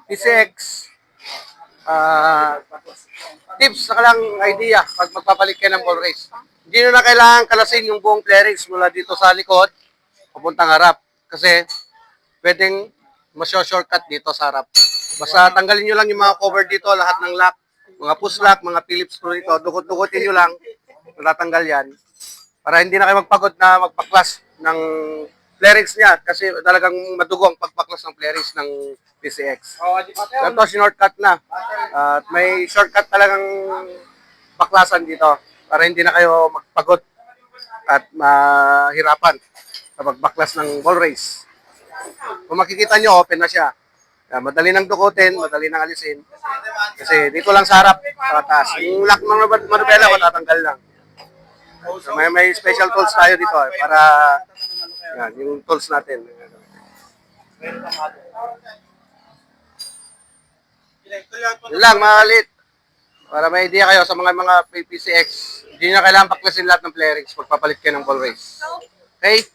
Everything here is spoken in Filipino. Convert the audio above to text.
PCX, tips na lang idea pag magpapalit kayo ng ball race. Hindi nyo na kailangan kalasin yung buong flarings mula dito sa likod, papuntang harap. Kasi, pwedeng masyo-shortcut dito sa harap. Basta tanggalin nyo lang yung mga cover dito, lahat ng lock, mga push lock, mga Phillips screw dito, dukot-dukotin nyo lang, natatanggal yan. Para hindi na kayo magpagod na magpaklas ng flarings niya kasi talagang madugong pagpaklas ng flarings ng PCX. Ito, shortcut na. At may shortcut talagang baklasan dito para hindi na kayo magpagod at mahirapan sa pagbaklas ng ball race. Kung makikita nyo, open na siya. Madali nang dukutin, madali nang alisin. Kasi dito lang sa harap, sa taas. Yung lock ng manubela, matatanggal lang. So may special tools tayo dito para yan, yung tools natin. Yun lang, malit. Para may idea kayo sa mga PCX, hindi nyo na kailangan paklasin lahat ng flarings pagpapalit kayo ng ball race. Okay?